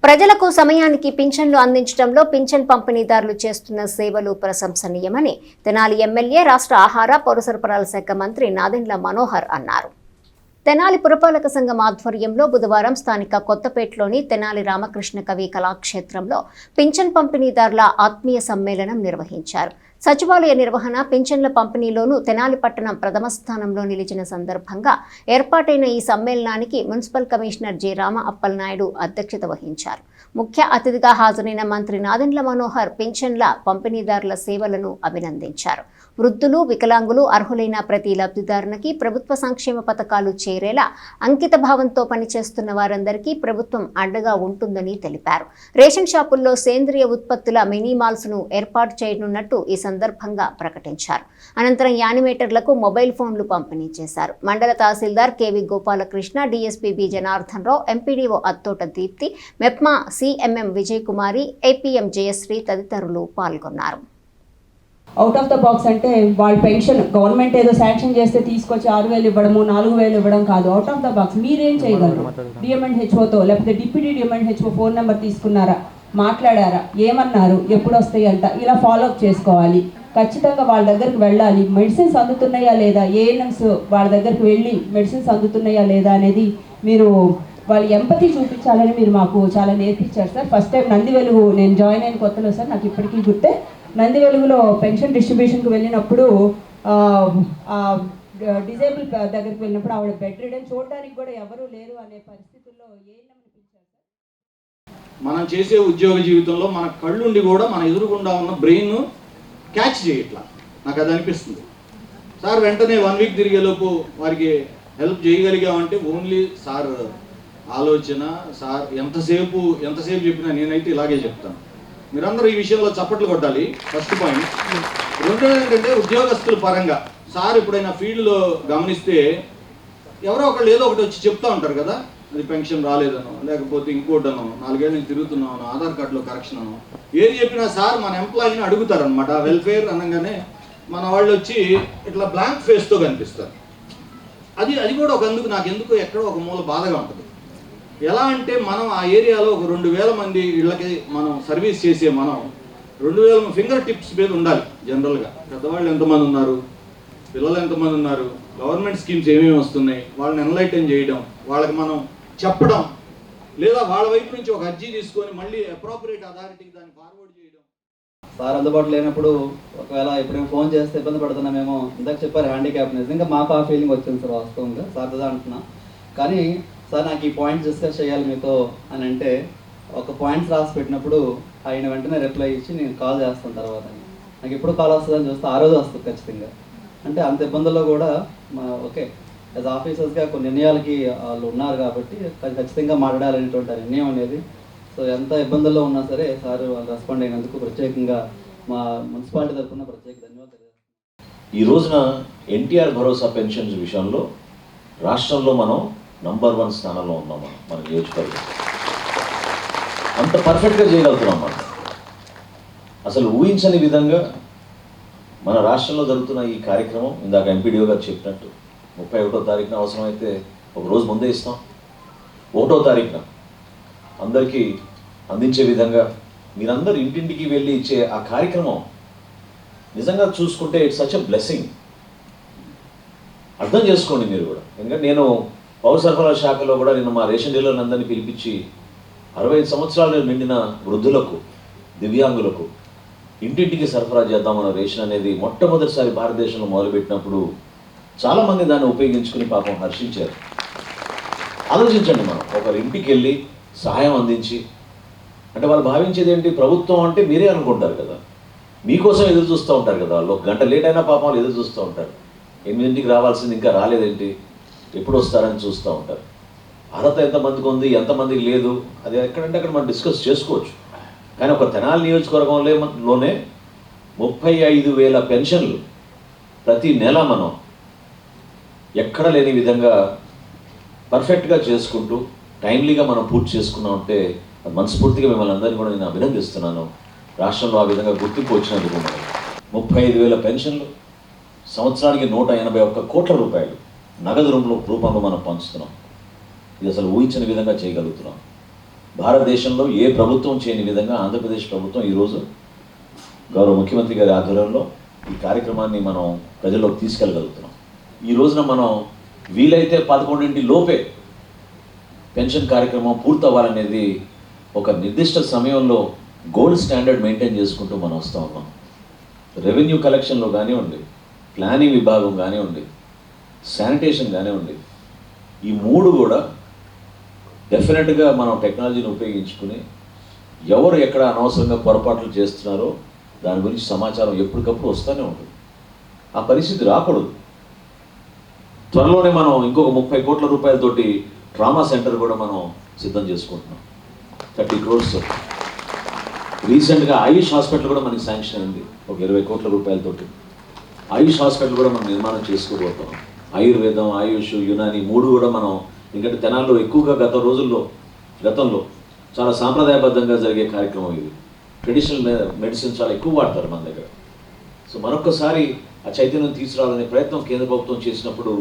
ప్రజలకు సమయానికి పింఛన్లు అందించడంలో పింఛన్ పంపిణీదారులు చేస్తున్న సేవలు ప్రశంసనీయమని తెనాలి ఎమ్మెల్యే రాష్ట్ర ఆహార పౌర సరఫరాల శాఖ మంత్రి నాదెండ్ల మనోహర్ అన్నారు. తెనాలి పురపాలక సంఘం ఆధ్వర్యంలో బుధవారం స్థానిక కొత్తపేటలోని తెనాలి రామకృష్ణ కవి కళాక్షేత్రంలో పింఛన్ పంపిణీదారుల ఆత్మీయ సమ్మేళనం నిర్వహించారు. సచివాలయ నిర్వహణ, పింఛన్ల పంపిణీలోనూ తెనాలి పట్టణం ప్రథమ స్థానంలో నిలిచిన సందర్భంగా ఏర్పాటైన ఈ సమ్మేళనానికి municipal commissioner J Rama Appalanaidu అధ్యక్షత వహించారు. ముఖ్య అతిథిగా హాజరైన మంత్రి నాదెండ్ల మనోహర్ పింఛన్ల పంపిణీదారుల సేవలను అభినందించారు. వృద్ధులు, వికలాంగులు, అర్హులైన ప్రతి లబ్ధిదారునికి ప్రభుత్వ సంక్షేమ పథకాలు చేరేలా అంకిత భావంతో పనిచేస్తున్న వారందరికీ ప్రభుత్వం అండగా ఉంటుందని తెలిపారు. రేషన్ షాపుల్లో సేంద్రియ ఉత్పత్తుల మినీ మాల్స్ ను ఏర్పాటు చేయనున్నట్టు ఈ సందర్భంగా ప్రకటించారు. అనంతరం యానిమేటర్లకు మొబైల్ ఫోన్లు పంపిణీ చేశారు. మండల తహసీల్దార్ KV Gopalakrishna, DSP B Janardhan Rao, MPDO Attota Deepthi, MEPMA CMM Vijay Kumari, APM Jayashree తదితరులు పాల్గొన్నారు. అవుట్ ఆఫ్ ద బాక్స్ అంటే వాళ్ళ పెన్షన్ గవర్నమెంట్ ఏదో శాంక్షన్ చేస్తే తీసుకొచ్చి 6,000 ఇవ్వడము, 4,000 ఇవ్వడం కాదు. అవుట్ ఆఫ్ ద బాక్స్ మీరేం చేయగలరు? డిఎంఎండ్హెచ్ఓతో లేకపోతే డిప్యూటీ డిఎంఎండ్హెచ్ఓ ఫోన్ నెంబర్ తీసుకున్నారా, మాట్లాడారా, ఏమన్నారు, ఎప్పుడు వస్తాయి అంట, ఇలా ఫాలోఅప్ చేసుకోవాలి. ఖచ్చితంగా వాళ్ళ దగ్గరికి వెళ్ళాలి. మెడిసిన్స్ అందుతున్నాయా లేదా, ఏఎన్ఎంస్ వాళ్ళ దగ్గరికి వెళ్ళి మెడిసిన్స్ అందుతున్నాయా లేదా అనేది మీరు వాళ్ళు ఎంపతి చూపించాలని మీరు మాకు చాలా నేర్పించారు సార్. ఫస్ట్ టైం నంది వెలుగు నేను జాయిన్ అయిన కొత్తలో సార్ నాకు ఇప్పటికీ గుర్తే, నంది వెలుగులో పెన్షన్ డిస్ట్రిబ్యూషన్కి వెళ్ళినప్పుడు డిజేబుల్ దగ్గరికి వెళ్ళినప్పుడు ఆవిడ బెడ్ రిడన్, చూడడానికి కూడా ఎవరూ లేరు అనే పరిస్థితుల్లో ఏమనిపించారు సార్? మనం చేసే ఉద్యోగ జీవితంలో మన కళ్ళుండి కూడా మన ఎదురుగుండా ఉన్న బ్రెయిన్ క్యాచ్ చేయట్లా, నాకు అది అనిపిస్తుంది సార్. వెంటనే 1 వీక్ తిరిగేలోపు వారికి హెల్ప్ చేయగలిగామంటే ఓన్లీ సార్ ఆలోచన. సార్ ఎంతసేపు చెప్పినా నేనైతే ఇలాగే చెప్తాను. మీరందరూ ఈ విషయంలో చప్పట్లు కొట్టాలి. First point. రెండోది ఏంటంటే ఉద్యోగస్తుల పరంగా సార్ ఎప్పుడైనా ఫీల్డ్లో గమనిస్తే ఎవరో ఒకళ్ళు ఏదో ఒకటి వచ్చి చెప్తూ ఉంటారు కదా, అది పెన్షన్ రాలేదనో, లేకపోతే ఇంకోటనో, 4 ఏళ్ళ నుంచి తిరుగుతున్నాను, ఆధార్ కార్డులో కరెక్షన్ అనో, ఏది చెప్పినా సార్ మన ఎంప్లాయీని అడుగుతారనమాట. వెల్ఫేర్ అనగానే మన వాళ్ళు వచ్చి ఇట్లా బ్లాంక్ ఫేస్తో కనిపిస్తారు. అది కూడా ఒక అందుకు నాకు ఎందుకు ఎక్కడో ఒక మూల బాధగా ఉంటుంది. ఎలా అంటే మనం ఆ ఏరియాలో ఒక 2,000 మంది ఇళ్ళకి మనం సర్వీస్ చేసే మనం 2,000 ఫింగర్ టిప్స్ మీద ఉండాలి. జనరల్గా పెద్దవాళ్ళు ఎంతమంది ఉన్నారు, పిల్లలు ఎంతమంది ఉన్నారు, గవర్నమెంట్ స్కీమ్స్ ఏమేమి వస్తున్నాయి, వాళ్ళని ఎన్లైటన్ చేయడం, వాళ్ళకి మనం చెప్పడం, లేదా వాళ్ళ వైపు నుంచి ఒక అర్జీ తీసుకొని మళ్ళీ అప్రోప్రియేట్ అథారిటీకి దాన్ని ఫార్వర్డ్ చేయడం. సార్ అందుబాటులో లేనప్పుడు ఒకవేళ ఎప్పుడేమో ఫోన్ చేస్తే ఇబ్బంది పడుతున్నామేమో, ఇందాక చెప్పారు హ్యాండిక్యాప్, నిజంగా మాకు ఆ ఫీలింగ్ వచ్చింది సార్ వాస్తవంగా. సార్ అంటున్నా కానీ సార్ నాకు ఈ పాయింట్స్ డిస్కస్ చేయాలి మీతో అని అంటే ఒక పాయింట్స్ రాసి పెట్టినప్పుడు ఆయన వెంటనే రిప్లై ఇచ్చి నేను కాల్ చేస్తాను తర్వాత. నాకు ఎప్పుడు కాల్ వస్తుందని చూస్తే ఆ రోజు వస్తుంది ఖచ్చితంగా. అంటే అంత ఇబ్బందుల్లో కూడా ఓకే యాజ్ ఆఫీసర్స్గా కొన్ని నిర్ణయాలకి వాళ్ళు ఉన్నారు కాబట్టి ఖచ్చితంగా మాట్లాడాలనేటువంటి నిర్ణయం అనేది. సో ఎంత ఇబ్బందుల్లో ఉన్నా సరే సార్ వాళ్ళు రెస్పాండ్ అయినందుకు ప్రత్యేకంగా మా మున్సిపాలిటీ తరఫున ప్రత్యేక ధన్యవాదాలు. ఈ రోజున ఎన్టీఆర్ భరోసా పెన్షన్స్ విషయంలో రాష్ట్రంలో మనం నంబర్ 1 స్థానంలో ఉన్నాం. మన నియోజకవర్గం అంత పర్ఫెక్ట్గా చేయగలుగుతున్నాం. మనం అసలు ఊహించని విధంగా మన రాష్ట్రంలో జరుగుతున్న ఈ కార్యక్రమం ఇందాక ఎంపీడీఓ గారు చెప్పినట్టు 31వ తారీఖున అవసరమైతే ఒక రోజు ముందే ఇస్తాం. 1వ తారీఖున అందరికీ అందించే విధంగా మీరందరూ ఇంటింటికి వెళ్ళి ఇచ్చే ఆ కార్యక్రమం నిజంగా చూసుకుంటే ఇట్స్ సచ్ ఎ బ్లెస్సింగ్. అర్థం చేసుకోండి మీరు కూడా. ఎందుకంటే నేను పౌర సరఫరాల శాఖలో కూడా నేను మా రేషన్ డీలర్లందరినీ పిలిపించి 65 సంవత్సరాలు నిండిన వృద్ధులకు, దివ్యాంగులకు ఇంటింటికి సరఫరా చేద్దామన్న రేషన్ అనేది మొట్టమొదటిసారి భారతదేశంలో మొదలుపెట్టినప్పుడు చాలామంది దాన్ని ఉపయోగించుకుని పాపం హర్షించారు. ఆలోచించండి, మనం ఒకరి ఇంటికి వెళ్ళి సహాయం అందించి, అంటే వాళ్ళు భావించేది ఏంటి, ప్రభుత్వం అంటే మీరే అనుకుంటారు కదా, మీకోసం ఎదురు చూస్తూ ఉంటారు కదా. వాళ్ళు 1 గంట లేట్ అయినా పాపం వాళ్ళు ఎదురు చూస్తూ ఉంటారు. 8ంటికి రావాల్సింది ఇంకా రాలేదేంటి, ఎప్పుడు వస్తారని చూస్తూ ఉంటారు. అర్హత ఎంతమందికి ఉంది, ఎంతమందికి లేదు, అది ఎక్కడంటే అక్కడ మనం డిస్కస్ చేసుకోవచ్చు. కానీ ఒక తెనాలి నియోజకవర్గంలోనే 35,000 పెన్షన్లు ప్రతి నెల మనం ఎక్కడ లేని విధంగా పర్ఫెక్ట్గా చేసుకుంటూ టైమ్లీగా మనం పూర్తి చేసుకున్నామంటే అది మనస్ఫూర్తిగా మిమ్మల్ని అందరినీ కూడా నేను అభినందిస్తున్నాను. రాష్ట్రంలో ఆ విధంగా గుర్తింపు వచ్చినందుకు 35,000 పెన్షన్లు, సంవత్సరానికి 181 కోట్ల రూపాయలు నగదు రూపంలో మనం పంచుతున్నాం. ఇది అసలు ఊహించని విధంగా చేయగలుగుతున్నాం. భారతదేశంలో ఏ ప్రభుత్వం చేయని విధంగా ఆంధ్రప్రదేశ్ ప్రభుత్వం ఈరోజు గౌరవ ముఖ్యమంత్రి గారి ఆధ్వర్యంలో ఈ కార్యక్రమాన్ని మనం ప్రజల్లోకి తీసుకెళ్ళగలుగుతున్నాం. ఈ రోజున మనం వీలైతే 11 లోపే పెన్షన్ కార్యక్రమం పూర్తవ్వాలనేది ఒక నిర్దిష్ట సమయంలో గోల్డ్ స్టాండర్డ్ మెయింటైన్ చేసుకుంటూ మనం వస్తూ ఉన్నాం. రెవెన్యూ కలెక్షన్లో కానివ్వండి, ప్లానింగ్ విభాగం కానివ్వండి, శానిటేషన్ కానివ్వండి, ఈ 3 కూడా డెఫినెట్గా మనం టెక్నాలజీని ఉపయోగించుకుని ఎవరు ఎక్కడ అనవసరంగా పొరపాట్లు చేస్తున్నారో దాని గురించి సమాచారం ఎప్పటికప్పుడు వస్తూనే ఉంటుంది. ఆ పరిస్థితి రాకూడదు. త్వరలోనే మనం ఇంకొక 30 కోట్ల రూపాయలతోటి ట్రామా సెంటర్ కూడా మనం సిద్ధం చేసుకుంటున్నాం. 30 crores. రీసెంట్గా ఆయుష్ హాస్పిటల్ కూడా మనకి శాంక్షన్ అయింది ఒక 20 కోట్ల రూపాయలతోటి. ఆయుష్ హాస్పిటల్ కూడా మనం నిర్మాణం చేసుకోబోతున్నాం. ఆయుర్వేదం, ఆయుష్, యునాని 3 కూడా మనం, ఎందుకంటే తెనాల్లో ఎక్కువగా గతంలో చాలా సాంప్రదాయబద్ధంగా జరిగే కార్యక్రమం ఇది. ట్రెడిషనల్ మెడిసిన్ చాలా ఎక్కువ వాడతారు మన దగ్గర. సో మరొకసారి ఆ చైతన్యం తీసుకురావాలనే ప్రయత్నం కేంద్ర ప్రభుత్వం చేసినప్పుడు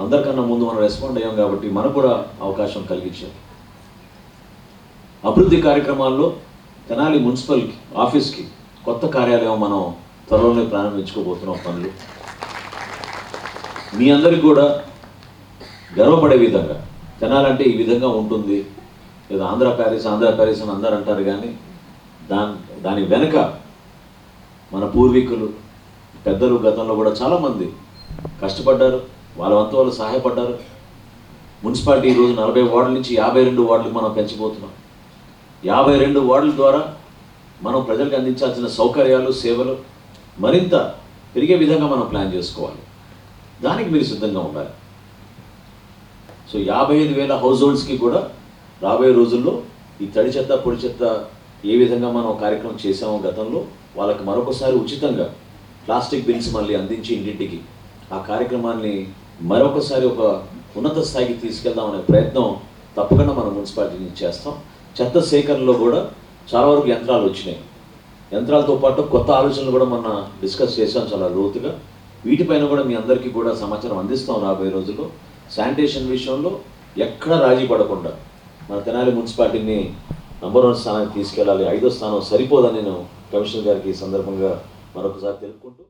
అందరికన్నా ముందు మనం రెస్పాండ్ అయ్యాం కాబట్టి మనకు కూడా అవకాశం కలిగించారు. అభివృద్ధి కార్యక్రమాల్లో తెనాలి మున్సిపల్ ఆఫీస్కి కొత్త కార్యాలయం మనం త్వరలోనే ప్రారంభించుకోబోతున్నాం పనులు. మీ అందరికీ కూడా గర్వపడే విధంగా తెనాలంటే ఈ విధంగా ఉంటుంది, లేదా ఆంధ్ర ప్యారిస్ అని అందరూ అంటారు, కానీ దాని వెనుక మన పూర్వీకులు పెద్దలు గతంలో కూడా చాలామంది కష్టపడ్డారు, వాళ్ళ వంతు వాళ్ళు సహాయపడ్డారు. మున్సిపాలిటీ ఈరోజు 40 వార్డుల నుంచి 52 వార్డులకు మనం పెంచబోతున్నాం. 52 వార్డుల ద్వారా మనం ప్రజలకు అందించాల్సిన సౌకర్యాలు, సేవలు మరింత పెరిగే విధంగా మనం ప్లాన్ చేసుకోవాలి. దానికి మీరు సిద్ధంగా ఉండాలి. సో 55,000 హౌస్ హోల్డ్స్కి కూడా రాబోయే రోజుల్లో ఈ తడి చెత్త, పొడి చెత్త ఏ విధంగా మనం కార్యక్రమం చేసామో గతంలో, వాళ్ళకి మరొకసారి ఉచితంగా ప్లాస్టిక్ బిన్స్ మళ్ళీ అందించి ఇంటింటికి ఆ కార్యక్రమాన్ని మరొకసారి ఒక ఉన్నత స్థాయికి తీసుకెళ్దామనే ప్రయత్నం తప్పకుండా మనం మున్సిపాలిటీ నుంచి చేస్తాం. చెత్త సేకరణలో కూడా చాలా వరకు యంత్రాలు వచ్చినాయి. యంత్రాలతో పాటు కొత్త ఆలోచనలు కూడా మొన్న డిస్కస్ చేసాం చాలా లోతుగా. వీటిపైన కూడా మీ అందరికీ కూడా సమాచారం అందిస్తాం రాబోయే రోజుల్లో. శానిటేషన్ విషయంలో ఎక్కడ రాజీ పడకుండా మన తెనాలి మున్సిపాలిటీని నంబర్ 1 స్థానానికి తీసుకెళ్ళాలి. 5వ స్థానం సరిపోదని నేను కమిషనర్ గారికి ఈ సందర్భంగా మరొకసారి తెలుపుకుంటూ